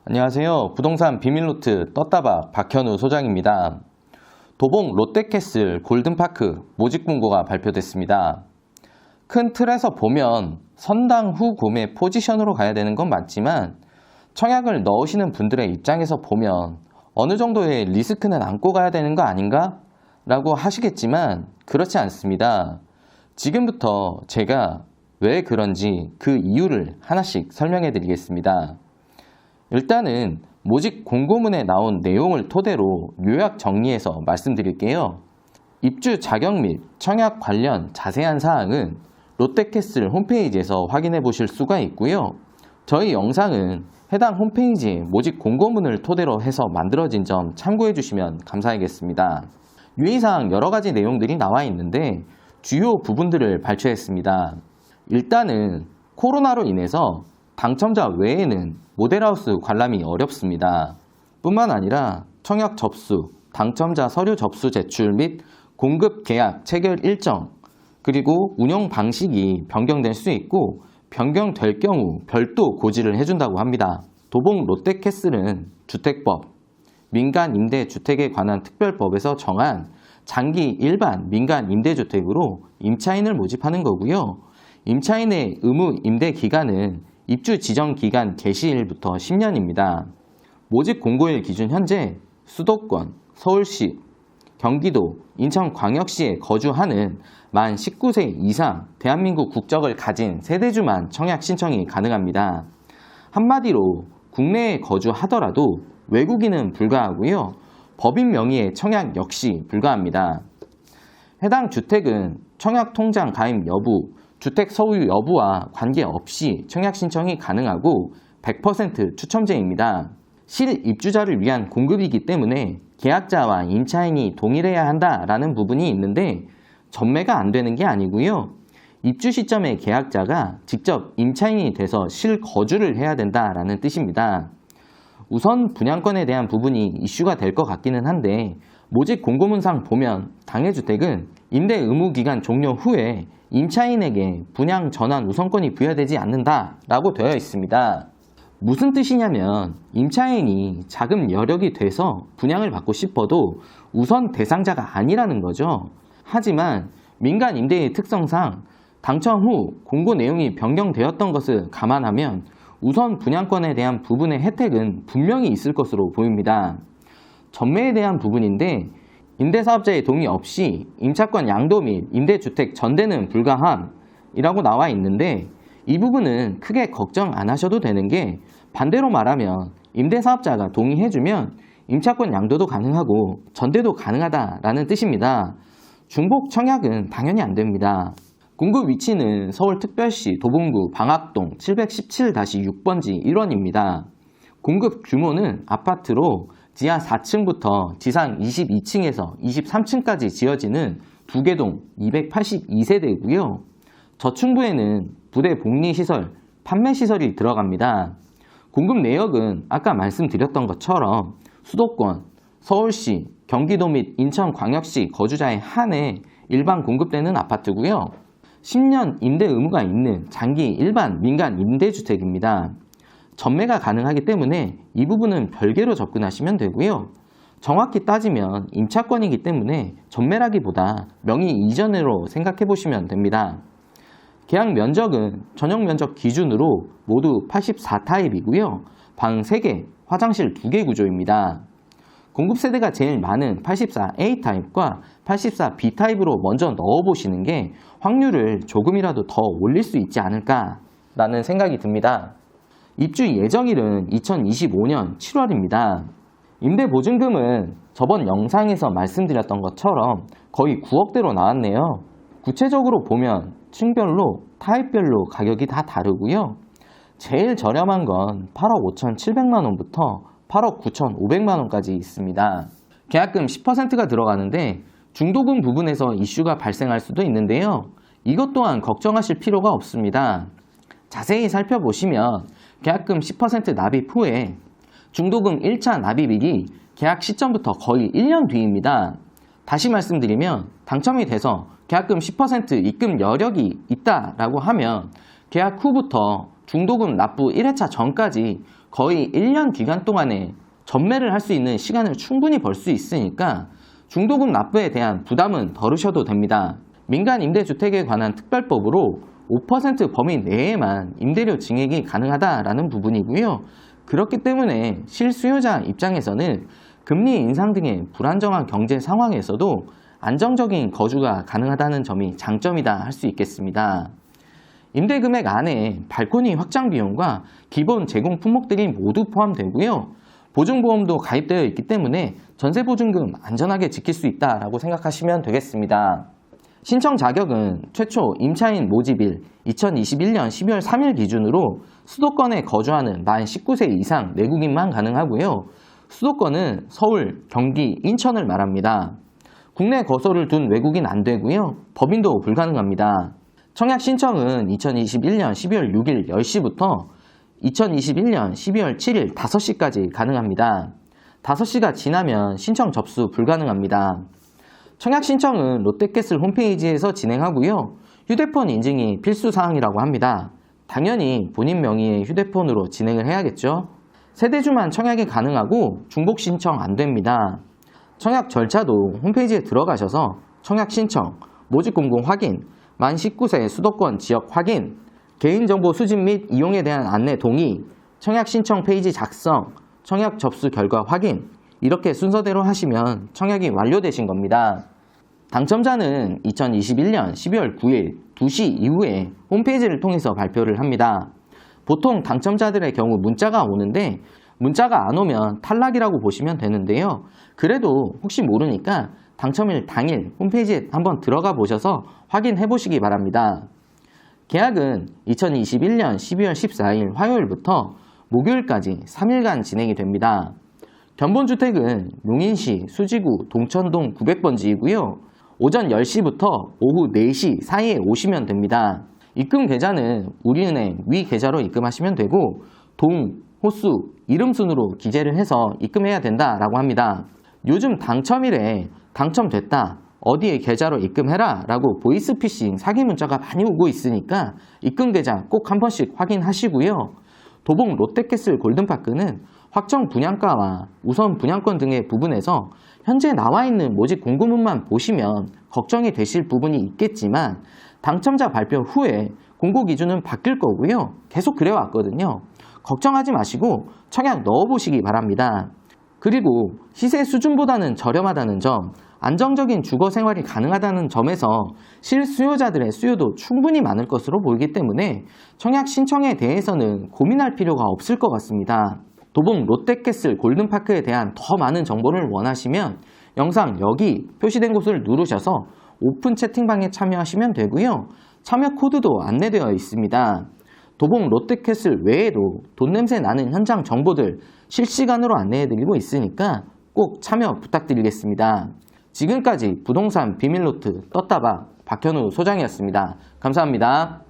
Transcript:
안녕하세요. 부동산 비밀노트 떴다박 박현우 소장입니다. 도봉 롯데캐슬 골든파크 모집 공고가 발표됐습니다. 큰 틀에서 보면 선당 후 구매 포지션으로 가야 되는 건 맞지만 청약을 넣으시는 분들의 입장에서 보면 어느 정도의 리스크는 안고 가야 되는 거 아닌가? 라고 하시겠지만 그렇지 않습니다. 지금부터 제가 왜 그런지 그 이유를 하나씩 설명해 드리겠습니다. 일단은 모집 공고문에 나온 내용을 토대로 요약 정리해서 말씀드릴게요. 입주 자격 및 청약 관련 자세한 사항은 롯데캐슬 홈페이지에서 확인해 보실 수가 있고요. 저희 영상은 해당 홈페이지에 모집 공고문을 토대로 해서 만들어진 점 참고해 주시면 감사하겠습니다. 유의사항 여러 가지 내용들이 나와 있는데 주요 부분들을 발췌했습니다. 일단은 코로나로 인해서 당첨자 외에는 모델하우스 관람이 어렵습니다. 뿐만 아니라 청약 접수, 당첨자 서류 접수 제출 및 공급 계약 체결 일정, 그리고 운영 방식이 변경될 수 있고 변경될 경우 별도 고지를 해준다고 합니다. 도봉 롯데캐슬은 주택법, 민간임대주택에 관한 특별법에서 정한 장기 일반 민간 임대주택으로 임차인을 모집하는 거고요. 임차인의 의무 임대 기간은 입주 지정 기간 개시일부터 10년입니다. 모집 공고일 기준 현재 수도권, 서울시, 경기도, 인천광역시에 거주하는 만 19세 이상 대한민국 국적을 가진 세대주만 청약 신청이 가능합니다. 한마디로 국내에 거주하더라도 외국인은 불가하고요. 법인 명의의 청약 역시 불가합니다. 해당 주택은 청약통장 가입 여부, 주택 소유 여부와 관계없이 청약 신청이 가능하고 100% 추첨제입니다. 실입주자를 위한 공급이기 때문에 계약자와 임차인이 동일해야 한다라는 부분이 있는데 전매가 안 되는 게 아니고요. 입주 시점에 계약자가 직접 임차인이 돼서 실거주를 해야 된다라는 뜻입니다. 우선 분양권에 대한 부분이 이슈가 될 것 같기는 한데 모집 공고문상 보면 당해주택은 임대 의무 기간 종료 후에 임차인에게 분양 전환 우선권이 부여되지 않는다라고 되어 있습니다. 무슨 뜻이냐면 임차인이 자금 여력이 돼서 분양을 받고 싶어도 우선 대상자가 아니라는 거죠. 하지만 민간 임대의 특성상 당첨 후 공고 내용이 변경되었던 것을 감안하면 우선 분양권에 대한 부분의 혜택은 분명히 있을 것으로 보입니다. 전매에 대한 부분인데 임대사업자의 동의 없이 임차권 양도 및 임대주택 전대는 불가함이라고 나와 있는데 이 부분은 크게 걱정 안 하셔도 되는 게 반대로 말하면 임대사업자가 동의해주면 임차권 양도도 가능하고 전대도 가능하다라는 뜻입니다. 중복 청약은 당연히 안 됩니다. 공급 위치는 서울특별시 도봉구 방학동 717-6번지 1원입니다. 공급 규모는 아파트로 지하 4층부터 지상 22층에서 23층까지 지어지는 두개동 282세대이고요. 저층부에는 부대 복리시설, 판매시설이 들어갑니다. 공급 내역은 아까 말씀드렸던 것처럼 수도권, 서울시, 경기도 및 인천광역시 거주자에 한해 일반 공급되는 아파트고요. 10년 임대 의무가 있는 장기 일반 민간 임대주택입니다. 전매가 가능하기 때문에 이 부분은 별개로 접근하시면 되고요. 정확히 따지면 임차권이기 때문에 전매라기보다 명의 이전으로 생각해 보시면 됩니다. 계약 면적은 전용 면적 기준으로 모두 84타입이고요. 방 3개, 화장실 2개 구조입니다. 공급 세대가 제일 많은 84A 타입과 84B 타입으로 먼저 넣어보시는 게 확률을 조금이라도 더 올릴 수 있지 않을까라는 생각이 듭니다. 입주 예정일은 2025년 7월입니다. 임대보증금은 저번 영상에서 말씀드렸던 것처럼 거의 9억대로 나왔네요. 구체적으로 보면 층별로, 타입별로 가격이 다 다르고요. 제일 저렴한 건 8억 5,700만원부터 8억 9,500만원까지 있습니다. 계약금 10%가 들어가는데 중도금 부분에서 이슈가 발생할 수도 있는데요. 이것 또한 걱정하실 필요가 없습니다. 자세히 살펴보시면 계약금 10% 납입 후에 중도금 1차 납입일이 계약 시점부터 거의 1년 뒤입니다. 다시 말씀드리면 당첨이 돼서 계약금 10% 입금 여력이 있다라고 하면 계약 후부터 중도금 납부 1회차 전까지 거의 1년 기간 동안에 전매를 할 수 있는 시간을 충분히 벌 수 있으니까 중도금 납부에 대한 부담은 덜으셔도 됩니다. 민간 임대주택에 관한 특별법으로 5% 범위 내에만 임대료 증액이 가능하다라는 부분이고요. 그렇기 때문에 실수요자 입장에서는 금리 인상 등의 불안정한 경제 상황에서도 안정적인 거주가 가능하다는 점이 장점이다 할 수 있겠습니다. 임대금액 안에 발코니 확장 비용과 기본 제공 품목들이 모두 포함되고요. 보증보험도 가입되어 있기 때문에 전세보증금 안전하게 지킬 수 있다고 생각하시면 되겠습니다. 신청 자격은 최초 임차인 모집일 2021년 12월 3일 기준으로 수도권에 거주하는 만 19세 이상 내국인만 가능하고요. 수도권은 서울, 경기, 인천을 말합니다. 국내 거소를 둔 외국인 안 되고요. 법인도 불가능합니다. 청약 신청은 2021년 12월 6일 10시부터 2021년 12월 7일 5시까지 가능합니다. 5시가 지나면 신청 접수 불가능합니다. 청약 신청은 롯데캐슬 홈페이지에서 진행하고요. 휴대폰 인증이 필수 사항이라고 합니다. 당연히 본인 명의의 휴대폰으로 진행을 해야겠죠. 세대주만 청약이 가능하고 중복 신청 안 됩니다. 청약 절차도 홈페이지에 들어가셔서 청약 신청, 모집 공고 확인, 만 19세 수도권 지역 확인, 개인정보 수집 및 이용에 대한 안내 동의, 청약 신청 페이지 작성, 청약 접수 결과 확인, 이렇게 순서대로 하시면 청약이 완료되신 겁니다. 당첨자는 2021년 12월 9일 2시 이후에 홈페이지를 통해서 발표를 합니다. 보통 당첨자들의 경우 문자가 오는데 문자가 안 오면 탈락이라고 보시면 되는데요. 그래도 혹시 모르니까 당첨일 당일 홈페이지에 한번 들어가 보셔서 확인해 보시기 바랍니다. 계약은 2021년 12월 14일 화요일부터 목요일까지 3일간 진행이 됩니다. 견본주택은 용인시 수지구 동천동 900번지이고요. 오전 10시부터 오후 4시 사이에 오시면 됩니다. 입금 계좌는 우리은행 위 계좌로 입금하시면 되고 동, 호수, 이름 순으로 기재를 해서 입금해야 된다라고 합니다. 요즘 당첨일에 당첨됐다, 어디에 계좌로 입금해라 라고 보이스피싱 사기 문자가 많이 오고 있으니까 입금 계좌 꼭 한 번씩 확인하시고요. 도봉 롯데캐슬 골든파크는 확정 분양가와 우선 분양권 등의 부분에서 현재 나와 있는 모집 공고문만 보시면 걱정이 되실 부분이 있겠지만 당첨자 발표 후에 공고 기준은 바뀔 거고요. 계속 그래왔거든요. 걱정하지 마시고 청약 넣어보시기 바랍니다. 그리고 시세 수준보다는 저렴하다는 점, 안정적인 주거 생활이 가능하다는 점에서 실수요자들의 수요도 충분히 많을 것으로 보이기 때문에 청약 신청에 대해서는 고민할 필요가 없을 것 같습니다. 도봉 롯데캐슬 골든파크에 대한 더 많은 정보를 원하시면 영상 여기 표시된 곳을 누르셔서 오픈 채팅방에 참여하시면 되고요. 참여 코드도 안내되어 있습니다. 도봉 롯데캐슬 외에도 돈 냄새 나는 현장 정보들 실시간으로 안내해드리고 있으니까 꼭 참여 부탁드리겠습니다. 지금까지 부동산 비밀노트 떴다박 박현우 소장이었습니다. 감사합니다.